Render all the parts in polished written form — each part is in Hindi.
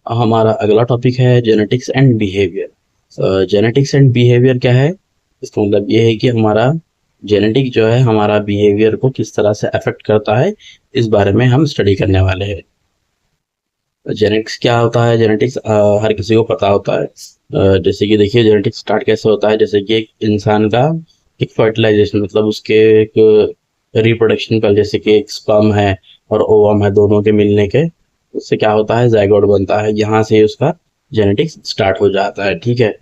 हमारा अगला टॉपिक है genetics and behaviour. Genetics and behaviour क्या है? इसका मतलब ये है कि हमारा जेनेटिक जो है हमारा बिहेवियर को किस तरह से अफेक्ट करता है, इस बारे में हम स्टडी करने वाले हैं। जेनेटिक्स क्या होता है? जेनेटिक्स हर किसी को पता होता है। जैसे कि देखिए जेनेटिक्स स्टार्ट कैसे होता है, जैसे कि एक इंसान का एक फर्टिलाइजेशन, मतलब उसके एक रिप्रोडक्शन का, जैसे कि एक स्पर्म है और ओवम है, दोनों के मिलने के उससे क्या होता है, जाइगोट बनता है। यहाँ से ही उसका जेनेटिक्स स्टार्ट हो जाता है। ठीक है।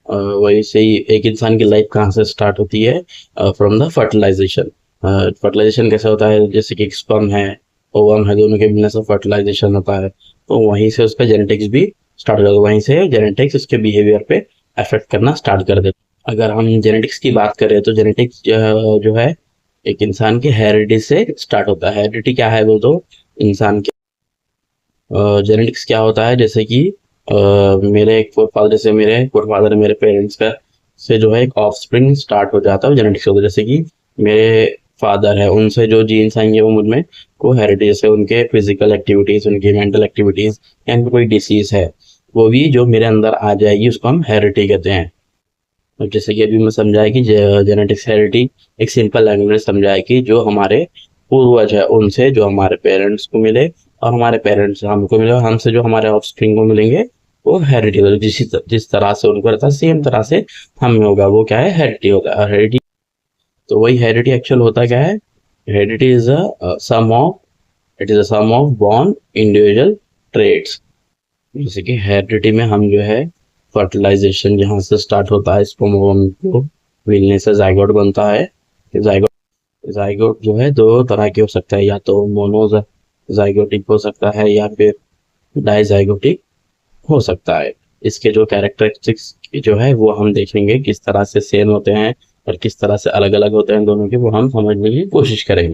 वही से ही एक इंसान की लाइफ कहाँ से स्टार्ट होती है? From the fertilisation. फर्टिलाइजेशन कैसे होता है? जैसे कि एक स्पर्म है, ओवम है, दोनों के मिलने से फर्टिलाइजेशन होता है। तो वहीं से उसका जेनेटिक्स भी स्टार्ट हो जाता है, वहीं से जेनेटिक्स उसके बिहेवियर पे अफेक्ट करना स्टार्ट कर देता है। अगर हम जेनेटिक्स की बात करें तो जेनेटिक्स जो है एक इंसान की हेरिडिटी से स्टार्ट होता है। हेरिडिटी क्या है? वो तो इंसान के जेनेटिक्स क्या होता है, जैसे कि मेरे फादर, जैसे मेरे फादर, मेरे पेरेंट्स का से जो है एक ऑफस्प्रिंग स्टार्ट हो जाता है जेनेटिक्स होता है। जैसे कि मेरे फादर है, उनसे जो जीन्स आएंगे वो मुझ में को हेरिटेज, जैसे उनके फिजिकल एक्टिविटीज, उनकी मेंटल एक्टिविटीज या उनको कोई डिसीज है, वो भी जो मेरे अंदर आ जाएगी उसको हम हेरिटी कहते हैं। और जैसे कि अभी मैं समझाया कि जेनेटिक्स हेरिटी एक सिंपल लैंग्वेज में समझाया कि जो हमारे पूर्वज है उनसे जो हमारे पेरेंट्स को मिले और हमारे पेरेंट्स से हमको मिले और हमसे जो हमारे ऑफस्प्रिंग को मिलेंगे वो हेरिटी होगा। जिस तरह से उनको रहता है सेम तरह से हमें होगा, वो क्या है? हेरिटी होता है। हेरिटी, तो वही हेरिटी एक्चुअल होता क्या है? Heredity is a sum of it is a sum of born individual traits. जैसे कि हेरिडिटी में हम जो है फर्टिलाइजेशन यहाँ से स्टार्ट होता है, स्पर्म ओवम को मिलने से जाइगोट बनता है। जाइगोट जाइगोट जो है दो तरह के हो सकता है, या तो मोनो जाइगोटिक हो सकता है या फिर डाइजाइगोटिक हो सकता है। इसके जो कैरेक्टरिस्टिक्स जो है वो हम देखेंगे किस तरह से सेम होते हैं और किस तरह से अलग अलग होते हैं दोनों के, वो हम समझने की कोशिश करेंगे।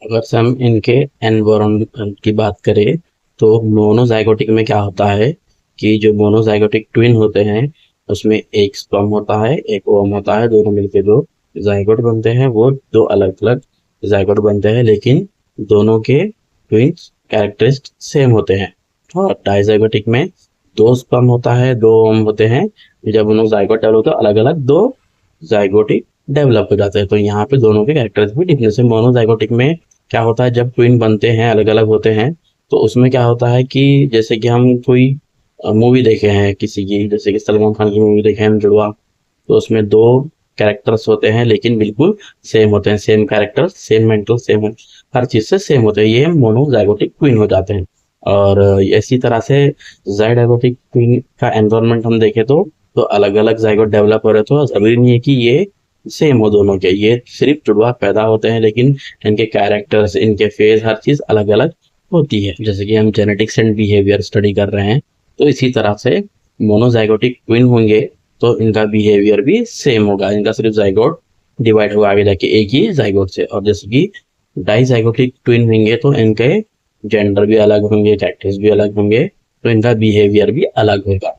अगर से हम इनके एनवायरनमेंट की बात करें तो मोनोजाइगोटिक में क्या होता है कि जो मोनोजाइगोटिक ट्विन होते हैं उसमें एक स्पर्म होता है, एक ओवम होता है, दोनों मिलके जो जाइगोट बनते हैं वो दो अलग अलग जाइगोट बनते हैं, लेकिन दोनों के ट्विन्स कैरेक्टरिस्टिक सेम होते हैं। और डाइजाइगोटिक में दो स्पर्म होता है, दो ओवम होते हैं, जब उन्होंने जाइगोट डेवलप होता है अलग अलग दो जाइगोटिक डेवलप हो जाते हैं। तो यहाँ पे दोनों के कैरेक्टर्स भी डिफरेंस है। मोनोजाइगोटिक में क्या होता है, जब ट्विन बनते हैं अलग अलग होते हैं तो उसमें क्या होता है कि जैसे कि हम कोई मूवी देखे हैं किसी की, जैसे कि सलमान खान की मूवी देखे हैं जुड़वा, तो उसमें दो कैरेक्टर्स होते हैं लेकिन बिल्कुल सेम होते हैं, same character, same mental, same हर चीज से सेम होते हैं, ये मोनोजाइगोटिक ट्विन हो जाते हैं। और इसी तरह से जाइगोटिक ट्विन का एनवायरनमेंट हम देखें तो अलग अलग जाइगोट डेवलप हो रहे, तो जरूरी नहीं है कि ये सेम हो दोनों के, ये सिर्फ जुड़वा पैदा होते हैं लेकिन इनके कैरेक्टर्स, इनके फेस, हर चीज अलग अलग होती है। जैसे कि हम जेनेटिक्स एंड बिहेवियर स्टडी कर रहे हैं तो इसी तरह से मोनोजाइगोटिक ट्विन होंगे तो इनका बिहेवियर भी सेम होगा, इनका सिर्फ जाइगोट डिवाइड होगा आगे जाके एक ही जाइगोट से। और जैसे कि डाइजाइगोटिक ट्विन होंगे तो इनके जेंडर भी अलग होंगे, कैरेक्टर्स भी अलग होंगे, तो इनका बिहेवियर भी अलग होगा।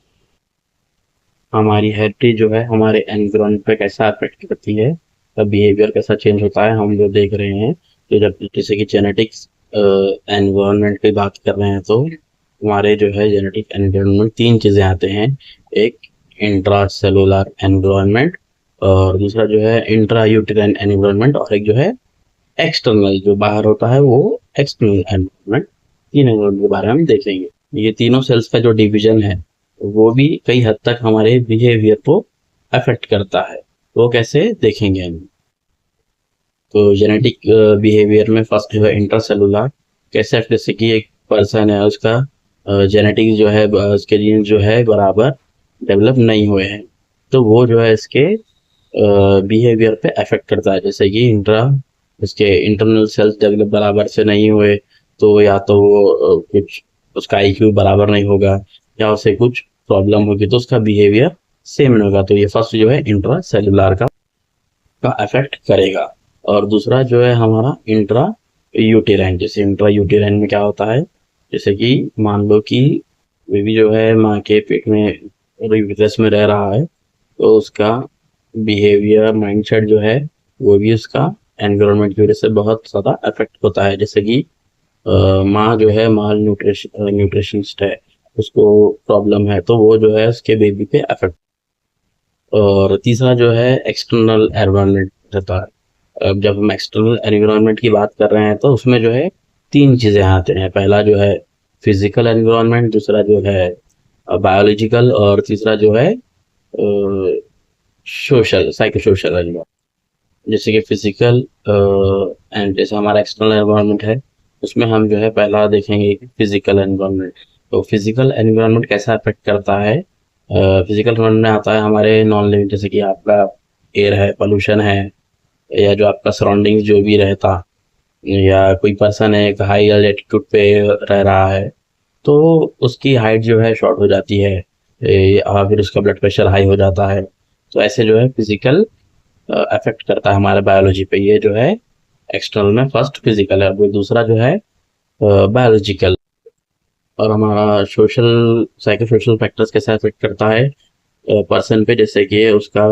हमारी हेरिटेज जो है हमारे एनवायरनमेंट पे कैसा अफेक्ट करती है, तब बिहेवियर कैसा चेंज होता है, हम जो देख रहे हैं। तो जब जैसे कि जेनेटिक्स एनवायरनमेंट की बात कर रहे हैं तो हमारे जो है जेनेटिक एनवायरनमेंट तीन चीजें आते हैं। एक इंट्रा सेलुलर एनवायरनमेंट, और दूसरा जो है इंट्रा यूटेराइन एनवायरनमेंट, और एक जो है एक्सटर्नल जो बाहर होता है वो एक्सटर्नल एनवायरनमेंट। तीन एनवायरनमेंट के बारे में हम देखेंगे। ये तीनों सेल्स का जो डिवीजन है वो भी कई हद तक हमारे बिहेवियर को अफेक्ट करता है। वो कैसे देखेंगे हम। तो जेनेटिक बिहेवियर में फर्स्ट जो है इंट्रासेलुलर, कैसे, जैसे कि एक पर्सन है उसका जेनेटिक जो है उसके जीन जो है बराबर डेवलप नहीं हुए हैं, तो वो जो है इसके बिहेवियर पे अफेक्ट करता है। जैसे कि इसके इंटरनल सेल्स डेवलप बराबर से नहीं हुए तो या तो वो कुछ उसका आईक्यू बराबर नहीं होगा या उसे कुछ प्रॉब्लम होगी तो उसका बिहेवियर सेम नहीं होगा। तो ये फर्स्ट जो है इंट्रा सेलुलर का अफेक्ट करेगा। और दूसरा जो है हमारा इंट्रा यूटेराइन। जैसे इंट्रा यूटेराइन में क्या होता है, जैसे कि मान लो कि बेबी जो है माँ के पेट में यूटेरस में रह रहा है, तो उसका बिहेवियर, माइंडसेट जो है वो भी उसका एनवायरनमेंट की वजह से बहुत ज़्यादा अफेक्ट होता है। जैसे कि माँ जो है माल न्यूट्रिशनिस्ट है, उसको प्रॉब्लम है, तो वो जो है उसके बेबी पे अफेक्ट। और तीसरा जो है एक्सटर्नल एनवायरनमेंट रहता है। अब जब हम एक्सटर्नल एनवायरनमेंट की बात कर रहे हैं तो उसमें जो है तीन चीज़ें आते हैं। पहला जो है फिजिकल एनवायरनमेंट, दूसरा जो है बायोलॉजिकल, और तीसरा जो है सोशल साइको सोशल एनवायरनमेंट। जैसे कि फिजिकल एंड जैसे हमारा एक्सटर्नल एनवायरनमेंट है, उसमें हम जो है पहला देखेंगे फिजिकल एनवायरनमेंट। तो फिजिकल एनवायरनमेंट कैसा अफेक्ट करता है? फिजिकल एनवायरनमेंट में आता है हमारे नॉन लिविंग, जैसे कि आपका एयर है, पोल्यूशन है, या जो आपका सराउंडिंग जो भी रहता, या कोई पर्सन है एक हाई एल्टीट्यूड पे रह रहा है, तो उसकी हाइट जो है शॉर्ट हो जाती है, या फिर उसका ब्लड प्रेशर हाई हो जाता है। तो ऐसे जो है फिजिकल अफेक्ट करता है हमारे बायोलॉजी पे। ये जो है एक्सटर्नल में फर्स्ट फिजिकल है। अभी दूसरा जो है बायोलॉजिकल। और हमारा सोशल साइको सोशल फैक्टर्स कैसे अफेक्ट करता है पर्सन पे? जैसे कि उसका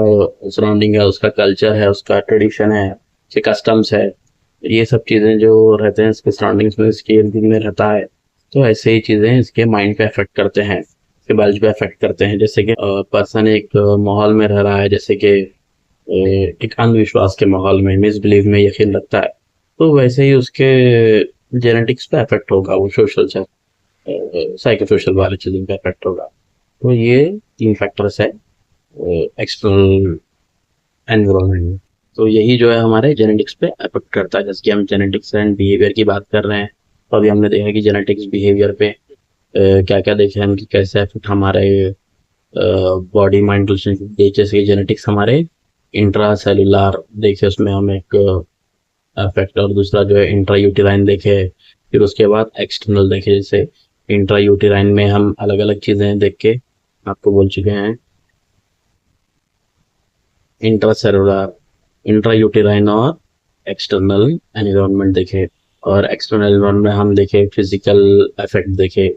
सराउंडिंग है, उसका कल्चर है, उसका ट्रेडिशन है, उसके कस्टम्स है, ये सब चीज़ें जो रहते हैं इसके सराउंडिंग्स में, इसके इर्द गिर्द में रहता है। तो ऐसे ही चीज़ें इसके माइंड पे अफेक्ट करते हैं, इसके बायोलॉजी पे अफेक्ट करते हैं। जैसे कि पर्सन एक माहौल में रह रहा है, जैसे कि एक अंधविश्वास के माहौल में, मिसबिलीव में यकीन रखता है, तो वैसे ही उसके जेनेटिक्स पे अफेक्ट होगा, वो सोशल से साइको सोशल वाले चीज़ों पे अफेक्ट होगा। तो ये तीन फैक्टर्स है एक्सटर्नल एनवायरनमेंट में। तो यही जो है हमारे जेनेटिक्स पे अफेक्ट करता है। जैसे कि हम जेनेटिक्स एंड बिहेवियर की बात कर रहे हैं, तो अभी हमने देखा कि जेनेटिक्स बिहेवियर पे क्या क्या देखे हैं, कि कैसे अफेक्ट हमारे बॉडी माइंड रिलेशनशिप। जैसे जेनेटिक्स हमारे इंट्रा सेलुलर देखे, उसमें हम एक अफेक्ट, और दूसरा जो है इंट्रा यूटेराइन देखे। फिर उसके बाद एक्सटर्नल देखे, जैसे इंट्रा यूटेराइन में हम अलग अलग चीज़ें देख के आपको बोल चुके हैं, इंट्रा सेलुलर, इंट्रा यूटेराइन और एक्सटर्नल एनवायरनमेंट देखे। और एक्सटर्नल एनवायरनमेंट में हम देखे फिजिकल इफेक्ट देखे,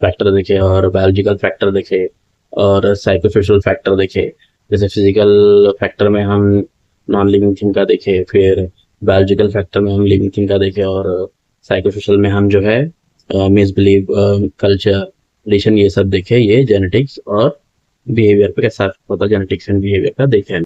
फैक्टर देखे, और बायोलॉजिकल फैक्टर देखे, और साइकोसोशल फैक्टर देखे। जैसे फिजिकल फैक्टर में हम नॉन लिविंग थिंग का देखे, फिर बायोलॉजिकल फैक्टर में हम लिविंग थिंग का देखे, और साइकोसोशल में हम जो है मिसबिलीव, कल्चर, रिलेशन, ये सब देखे। ये जेनेटिक्स और बिहेवियर पे कैसा होता है, जेनेटिक्स एंड बिहेवियर का देखे।